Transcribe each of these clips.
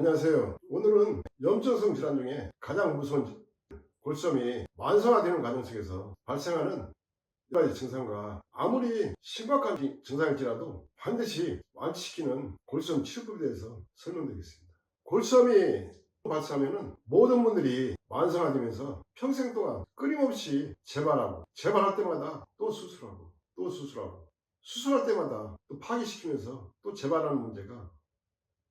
안녕하세요. 오늘은 염증성 질환 중에 가장 무서운 골수염이 만성화되는 과정 속에서 발생하는 여러 가지 증상과 아무리 심각한 증상일지라도 반드시 완치시키는 골수염 치료법에 대해서 설명드리겠습니다. 골수염이 발생하면 모든 분들이 만성화되면서 평생 동안 끊임없이 재발할 때마다 또 수술하고 또 수술하고 수술할 때마다 또 파기시키면서 또 재발하는 문제가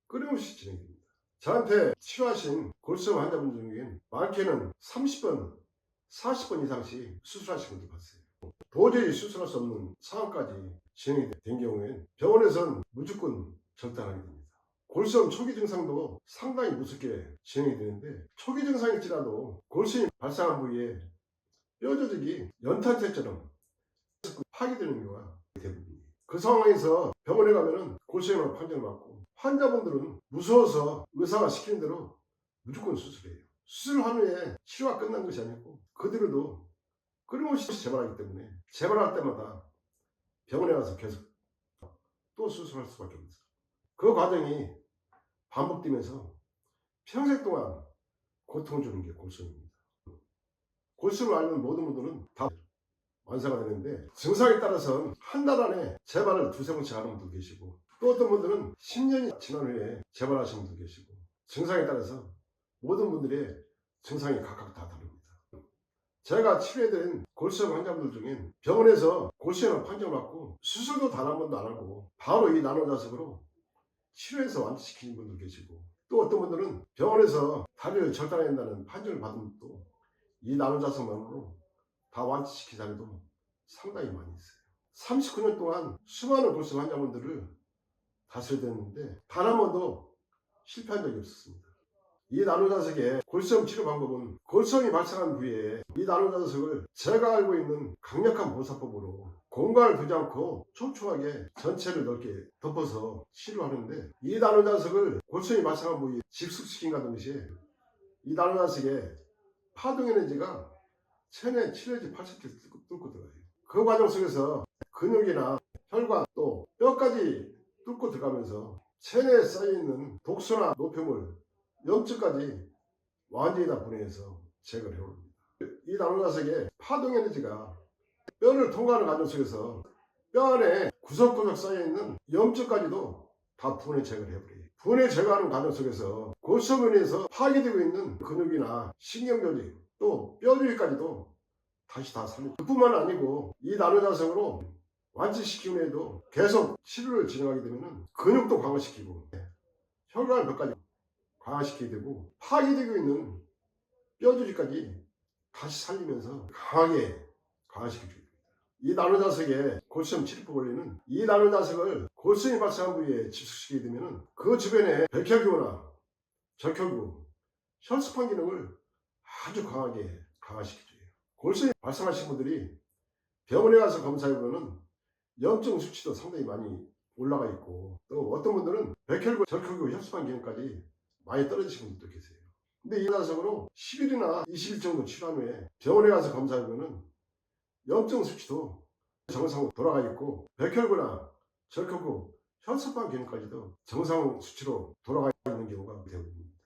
끊임없이 진행됩니다. 저한테 치료하신 골수염 환자분 중에 많게는 30번, 40번 이상씩 수술하신 분들 봤어요. 도저히 수술할 수 없는 상황까지 진행이 된 경우엔 병원에선 무조건 절단하게 됩니다. 골수염 초기 증상도 상당히 무섭게 진행이 되는데, 초기 증상일지라도 골수염이 발생한 부위에 뼈 조직이 연탄재처럼 파괴되는 경우가 대부분이에요. 그 상황에서 병원에 가면은 골수염으로 판정을 받고, 환자분들은 무서워서 의사가 시키는 대로 무조건 수술해요. 수술한 후에 치료가 끝난 것이 아니고 그대로도 끊임없이 재발하기 때문에 재발할 때마다 병원에 가서 계속 또 수술할 수밖에 없어요. 그 과정이 반복되면서 평생 동안 고통을 주는 게 골수염입니다. 골수염을 앓는 모든 분들은 다 완사가 되는데, 증상에 따라서는 한 달 안에 재발을 두세 번씩 하는 분도 계시고, 또 어떤 분들은 10년이 지난 후에 재발하시는 분도 계시고, 증상에 따라서 모든 분들의 증상이 각각 다 다릅니다. 제가 치료해드린 골수염 환자분들 중엔 병원에서 골수염을 판정받고 수술도 단 한 번도 안 하고 바로 이 나노자석으로 치료해서 완치시키는 분도 계시고, 또 어떤 분들은 병원에서 다리를 절단해야 한다는 판정을 받은 분도 이 나노자석만으로 다 완치시킨 사례도 상당히 많이 있어요. 39년 동안 수많은 골수염 환자분들을 다스려댔는데 단 한 번도 실패한 적이 없었습니다. 이 나노자석의 골수염 치료 방법은 골수염이 발생한 부위에 이 나노자석을 제가 알고 있는 강력한 보사법으로 공간을 두지 않고 촘촘하게 전체를 넓게 덮어서 치료하는데, 이 나노자석을 골수염이 발생한 부위에 집숙시킨과 동시에 이 나노자석의 파동 에너지가 체내 7내지 8cm 뚫고 들어가요. 그 과정 속에서 근육이나 혈관 또 뼈까지 뚫고 들어가면서 체내에 쌓여있는 독소나 노폐물, 염증까지 완전히 다 분해해서 제거를 해옵니다. 이 나노자석의 파동 에너지가 뼈를 통과하는 과정 속에서 뼈 안에 구석구석 쌓여있는 염증까지도 다 분해 제거를 해버려요. 분해 제거하는 과정 속에서 골수염에서 파괴되고 있는 근육이나 신경조직 또 뼈조직까지도 다시 다 살려요. 그뿐만 아니고 이 나노자석으로 완치시킨 후에도 계속 치료를 진행하게 되면 근육도 강화시키고 혈관 벽까지 강화시키게 되고, 파괴되고 있는 뼈조직까지 다시 살리면서 강하게 강화시켜주게 됩니다. 이 나노자석의 골수염 치료법 원리는, 이 나노자석을 골수염이 발생한 부위에 집중시키게 되면 그 주변에 백혈구나 적혈구, 혈소판 기능을 아주 강하게 강화시켜줘요. 골수염이 발생하신 분들이 병원에 가서 검사해보면 염증 수치도 상당히 많이 올라가 있고, 또 어떤 분들은 백혈구, 적혈구, 혈소판 기능까지 많이 떨어지신 분들도 계세요. 근데 이 나노자석으로 10일이나 20일 정도 치료한 후에 병원에 가서 검사해보면 염증 수치도 정상으로 돌아가 있고, 백혈구나 적혈구, 혈소판 기능까지도 정상 수치로 돌아가 있는 경우가 대부분입니다.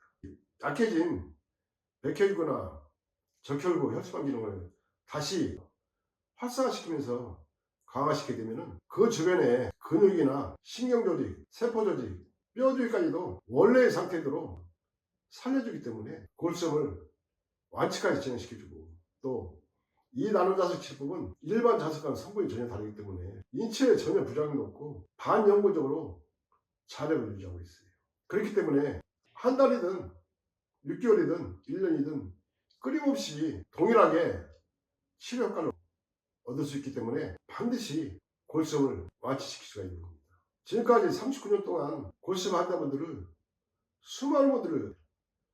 약해진 백혈구나 적혈구, 혈소판 기능을 다시 활성화시키면서 강화시키게 되면 그 주변에 근육이나 신경조직, 세포조직, 뼈조직까지도 원래의 상태대로 살려주기 때문에 골수염을 완치까지 진행시켜주고, 또 이 나노자석 치료법은 일반 자석과는 성분이 전혀 다르기 때문에 인체에 전혀 부작용도 없고 반영구적으로 자력을 유지하고 있어요. 그렇기 때문에 한 달이든 6개월이든 1년이든 끊임없이 동일하게 치료 효과를 얻을 수 있기 때문에 반드시 골수염을 완치시킬 수가 있는 겁니다. 지금까지 39년 동안 골수염 환자분들을 수많은 분들을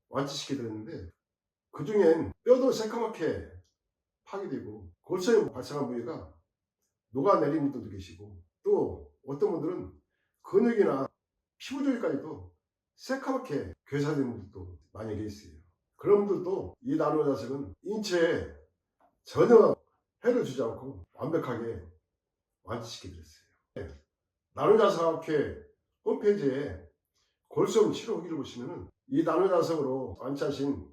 완치시키게 됐는데, 그 중엔 뼈도 새까맣게 파괴되고 골수염 발생한 부위가 녹아내린 분들도 계시고, 또 어떤 분들은 근육이나 피부 조직까지도 새까맣게 괴사된 분들도 많이 계세요. 그런 분들도 이 나노자석은 인체에 전혀 해를 주지 않고 완벽하게 완치시켜 드렸어요. 나노자석학회 홈페이지에 골수염 치료 후기를 보시면은 이 나노자석으로 완치하신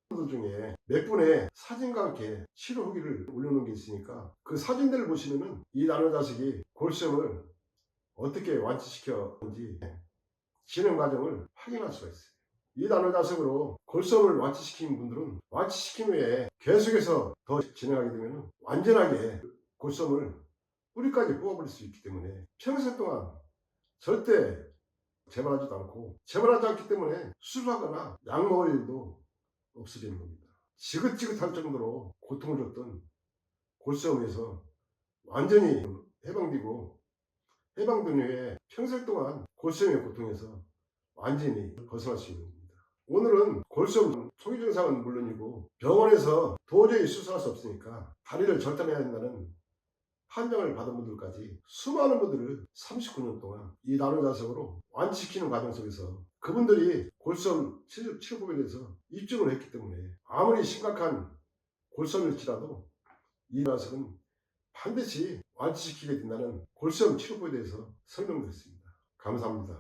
분들 중에 몇 분의 사진과 함께 치료 후기를 올려놓은 게 있으니까 그 사진들을 보시면은 이 나노자석이 골수염을 어떻게 완치시켰는지 진행 과정을 확인할 수가 있어요. 이 나노자석으로 골수염을 완치시킨 분들은 완치시킨 후에 계속해서 더 진행하게 되면 완전하게 골수염을 뿌리까지 뽑아버릴 수 있기 때문에 평생 동안 절대 재발하지도 않고, 재발하지 않기 때문에 수술하거나 약 먹을 일도 없게 되는 겁니다. 지긋지긋할 정도로 고통을 줬던 골수염에서 완전히 해방되고, 해방된 후에 평생 동안 골수염의 고통에서 완전히 벗어날 수 있는 겁니다. 오늘은 골수염 초기 증상은 물론이고 병원에서 도저히 수술할 수 없으니까 다리를 절단해야 한다는 판정을 받은 분들까지 수많은 분들을 39년 동안 이 나노자석으로 완치시키는 과정 속에서 그분들이 골수염 치료법에 대해서 입증을 했기 때문에 아무리 심각한 골수염일지라도 이 나노자석은 반드시 완치시키게 된다는 골수염 치료법에 대해서 설명드렸습니다. 감사합니다.